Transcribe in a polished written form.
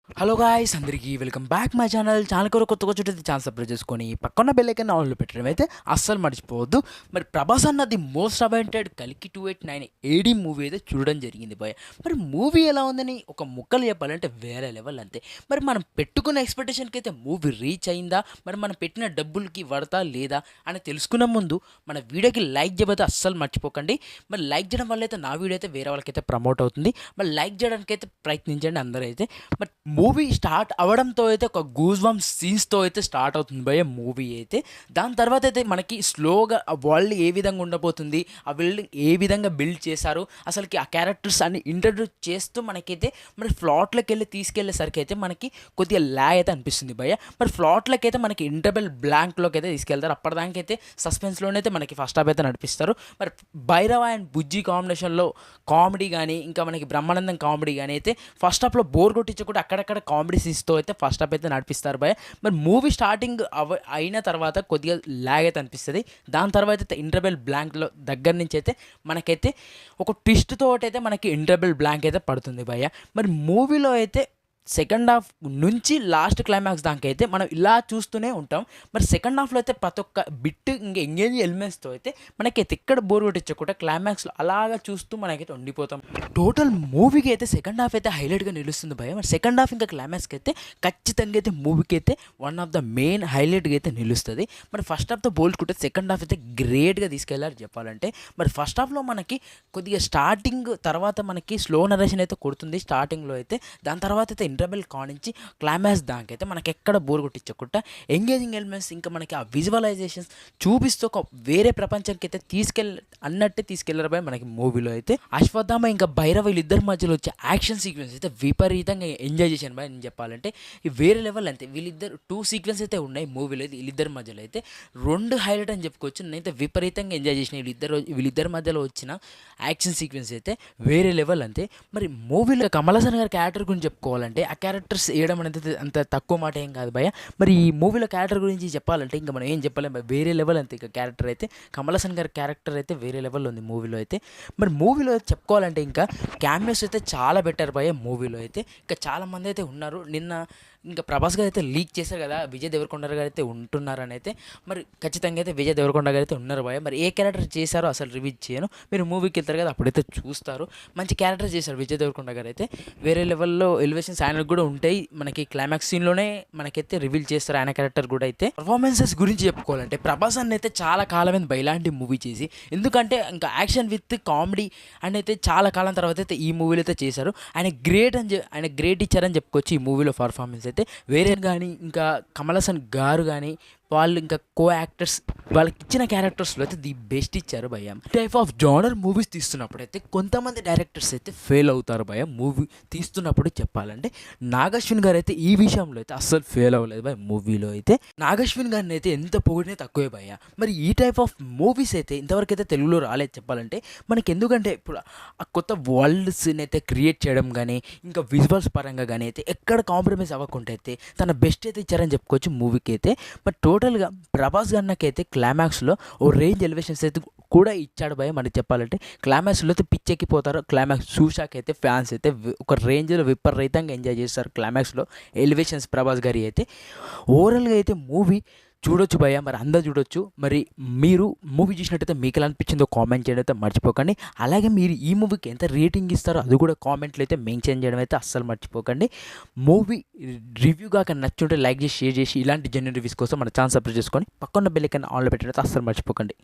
Hello guys అందరికీ welcome back my channel కొత్తగా చుట్టూ ఛానల్ సబ్స్క్రైబ్ చేసుకొని పక్కన బెల్ ఐకాన్ ఆన్లో పెట్టడం అయితే అస్సలు మర్చిపోవద్దు. మరి ప్రభాస్ అన్నది మోస్ట్ అవైటెడ్ కల్కి 289 ఏడీ మూవీ అయితే చూడడం జరిగింది భయ. మరి మూవీ ఎలా ఉందని ఒక ముక్కలు చెప్పాలంటే వేరే లెవెల్ అంతే. మరి మనం పెట్టుకున్న ఎక్స్పెక్టేషన్కి అయితే మూవీ రీచ్ అయిందా, మరి మనం పెట్టిన డబ్బులకి వర్తా లేదా అని తెలుసుకున్న ముందు మన వీడియోకి లైక్ చేయబోతే అస్సలు మర్చిపోకండి. మరి లైక్ చేయడం వల్ల అయితే నా వీడియో అయితే వేరే వాళ్ళకైతే ప్రమోట్ అవుతుంది. మరి లైక్ చేయడానికి అయితే ప్రయత్నించండి అందరూ అయితే. మరి మూవీ స్టార్ట్ అవ్వడంతో అయితే ఒక గూజ్ బంప్ సీన్స్తో అయితే స్టార్ట్ అవుతుంది భయ మూవీ అయితే. దాని తర్వాత అయితే మనకి స్లోగా ఆ వరల్డ్ ఏ విధంగా ఉండబోతుంది, ఆ వరల్డ్ ఏ విధంగా బిల్డ్ చేశారు, అసలుకి ఆ క్యారెక్టర్స్ అన్ని ఇంట్రడ్యూస్ చేస్తూ మనకైతే మరి ఫ్లాట్లోకి వెళ్ళి తీసుకెళ్లేసరికి అయితే మనకి కొద్దిగా ల్యాగ్ అయితే అనిపిస్తుంది భయ. మరి ఫ్లాట్లోకి అయితే మనకి ఇంటర్వెల్ బ్లాంక్లోకి అయితే తీసుకెళ్తారు. అప్పటిదానికైతే సస్పెన్స్లోనే అయితే మనకి ఫస్ట్ హాఫ్ అయితే నడిపిస్తారు. మరి భైరవ అండ్ బుజ్జి కాంబినేషన్లో కామెడీ కానీ ఇంకా మనకి బ్రహ్మానందం కామెడీ కానీ అయితే ఫస్ట్ హాఫ్లో బోర్ కొట్టించకుండా అక్కడక్కడ కామెడీ సీన్స్తో అయితే ఫస్ట్ హాఫ్ అయితే నడిపిస్తారు భయ. మరి మూవీ స్టార్టింగ్ అయిన తర్వాత కొద్దిగా ల్యాగ్ అయితే అనిపిస్తుంది. దాని తర్వాత అయితే ఇంటర్వెల్ బ్లాంక్లో దగ్గర నుంచి అయితే మనకైతే ఒక ట్విస్ట్ తోటి అయితే మనకి ఇంటర్వెల్ బ్లాంక్ అయితే పడుతుంది భయ. మరి మూవీలో అయితే సెకండ్ హాఫ్ నుంచి లాస్ట్ క్లైమాక్స్ దాకా అయితే మనం ఇలా చూస్తూనే ఉంటాం. మరి సెకండ్ హాఫ్లో అయితే ప్రతి ఒక్క బిట్ ఇంకా ఎంగేజ్ ఎలిమెంట్స్తో అయితే మనకైతే ఎక్కడ బోర్ కొట్టించకుండా క్లైమాక్స్లో అలాగా చూస్తూ మనకైతే ఉండిపోతాం. టోటల్ మూవీకి అయితే సెకండ్ హాఫ్ అయితే హైలైట్గా నిలుస్తుంది భయ. మరి సెకండ్ హాఫ్ ఇంకా క్లైమాక్స్కి అయితే ఖచ్చితంగా అయితే మూవీకి అయితే వన్ ఆఫ్ ద మెయిన్ హైలైట్గా అయితే నిలుస్తుంది. మరి ఫస్ట్ హాఫ్తో పోల్చుకుంటే సెకండ్ హాఫ్ అయితే గ్రేట్గా తీసుకెళ్లారు చెప్పాలంటే. మరి ఫస్ట్ హాఫ్లో మనకి కొద్దిగా స్టార్టింగ్ తర్వాత మనకి స్లో నరేషన్ అయితే కొడుతుంది స్టార్టింగ్లో అయితే. దాని తర్వాత అయితే ఇంటర్వెల్ కానించి క్లైమాక్స్ దానికైతే మనకి ఎక్కడ బోర్ కొట్టించకుండా ఎంగేజింగ్ ఎలిమెంట్స్ ఇంకా మనకి ఆ విజువలైజేషన్స్ చూపిస్తూ ఒక వేరే ప్రపంచానికి అయితే అన్నట్టే తీసుకెళ్లారు భయ మనకి మూవీలో అయితే. అశ్వత్థామ ఇంకా భైరవ వీళ్ళిద్దరి మధ్యలో వచ్చే యాక్షన్ సీక్వెన్స్ అయితే విపరీతంగా ఎంజాయ్ చేశాను భయ నేను చెప్పాలంటే. ఈ వేరే లెవెల్ అంతే. వీళ్ళిద్దరు 2 సీక్వెన్స్ అయితే ఉన్నాయి మూవీలో అయితే. వీళ్ళిద్దరి మధ్యలో అయితే 2 హైలైట్ అని చెప్పుకోవచ్చు. నేనైతే విపరీతంగా ఎంజాయ్ చేసిన వీళ్ళిద్దరి మధ్యలో వచ్చిన యాక్షన్ సీక్వెన్స్ అయితే వేరే లెవెల్ అంతే. మరి మూవీలో కమల్ హాసన్ గారి క్యారెక్టర్ గురించి చెప్పుకోవాలంటే ఆ క్యారెక్టర్స్ వేయడం అనేది అంత తక్కువ మాట ఏం కాదు భయ. మరి ఈ మూవీలో క్యారెక్టర్ గురించి చెప్పాలంటే ఇంకా మనం ఏం చెప్పలేం వేరే లెవెల్ అంతే. ఇక క్యారెక్టర్ అయితే కమల్ హాసన్ గారి క్యారెక్టర్ అయితే వేరే లెవెల్లో ఉంది మూవీలో అయితే. మరి మూవీలో చెప్పుకోవాలంటే ఇంకా క్యామియోస్ అయితే చాలా బెటర్ భయ మూవీలో అయితే. ఇంకా చాలామంది అయితే ఉన్నారు. నిన్న ఇంకా ప్రభాస్ గారు అయితే లీక్ చేశారు కదా విజయ్ దేవరకొండ గారు అయితే ఉంటున్నారని అయితే. మరి ఖచ్చితంగా అయితే విజయ్ దేవరకొండ గారు అయితే ఉన్నారు భయ. మరి ఏ క్యారెక్టర్ చేశారో అసలు రివీల్ చేయను, మీరు మూవీకి వెళ్తారు కదా అప్పుడైతే చూస్తారు. మంచి క్యారెక్టర్ చేశారు విజయ్ దేవరకొండ గారు అయితే. వేరే లెవెల్లో ఎలివేషన్స్ ఆయనకు కూడా ఉంటాయి. మనకి క్లైమాక్స్ సీన్లోనే మనకైతే రివీల్ చేస్తారు ఆయన క్యారెక్టర్ కూడా అయితే. పర్ఫార్మెన్సెస్ గురించి చెప్పుకోవాలంటే ప్రభాస్ అన్న అయితే చాలా కాలమైంది భయ ఇలాంటి మూవీ చేసి. ఎందుకంటే ఇంకా యాక్షన్ విత్ కామెడీ అని అయితే చాలా కాలం తర్వాత అయితే ఈ మూవీలో అయితే చేశారు. ఆయన గ్రేట్ ఇచ్చారని చెప్పుకోవచ్చు ఈ మూవీలో పర్ఫార్మెన్స్ అయితే. వేరే కానీ ఇంకా కమల్ హాసన్ గారు కానీ వాళ్ళు ఇంకా కో యాక్టర్స్ వాళ్ళకి ఇచ్చిన క్యారెక్టర్స్లో అయితే ది బెస్ట్ ఇచ్చారు భయ. టైప్ ఆఫ్ జానర్ మూవీస్ తీస్తున్నప్పుడు అయితే కొంతమంది డైరెక్టర్స్ అయితే ఫెయిల్ అవుతారు భయ మూవీ తీస్తున్నప్పుడు చెప్పాలంటే. నాగశ్విన్ గారు అయితే ఈ విషయంలో అయితే అస్సలు ఫెయిల్ అవ్వలేదు భయ మూవీలో అయితే. నాగశ్విన్ గారిని అయితే ఎంత పొగిడినా తక్కువే భయ. మరి ఈ టైప్ ఆఫ్ మూవీస్ అయితే ఇంతవరకు అయితే తెలుగులో రాలేదు చెప్పాలంటే మనకి. ఎందుకంటే ఇప్పుడు ఆ కొత్త వరల్డ్స్ని అయితే క్రియేట్ చేయడం కానీ ఇంకా విజువల్స్ పరంగా కానీ అయితే ఎక్కడ కాంప్రమైజ్ అవ్వకుండా అయితే తన బెస్ట్ అయితే ఇచ్చారని చెప్పుకోవచ్చు మూవీకి అయితే. బట్ టోటల్గా ప్రభాస్ గారికైతే క్లైమాక్స్లో ఓ రేంజ్ ఎలివేషన్స్ అయితే కూడా ఇచ్చాడు భయ మనకి చెప్పాలంటే. క్లైమాక్స్లో అయితే పిచ్చెక్కిపోతారు. క్లైమాక్స్ చూశాకైతే ఫ్యాన్స్ అయితే ఒక రేంజ్లో విపరీతంగా ఎంజాయ్ చేస్తారు క్లైమాక్స్లో ఎలివేషన్స్ ప్రభాస్ గారి అయితే. ఓవరాల్గా అయితే మూవీ చూడొచ్చు భయ, మరి అందరూ చూడొచ్చు. మరి మీరు మూవీ చూసినట్టయితే మీకు ఎలా అనిపించిందో కామెంట్ చేయడం అయితే మర్చిపోకండి. అలాగే మీరు ఈ మూవీకి ఎంత రేటింగ్ ఇస్తారో అది కూడా కామెంట్లో అయితే మెన్షన్ చేయడం అయితే అస్సలు మర్చిపోకండి. మూవీ రివ్యూ కాక నచ్చుంటే లైక్ చేసి షేర్ చేసి ఇలాంటి జెన్యూన్ రివ్యూస్ కోసం మన ఛానల్ సబ్స్క్రైబ్ చేసుకొని పక్కన బెల్ ఐకాన్ ఆన్లో పెట్టడం అయితే అస్సలు మర్చిపోకండి.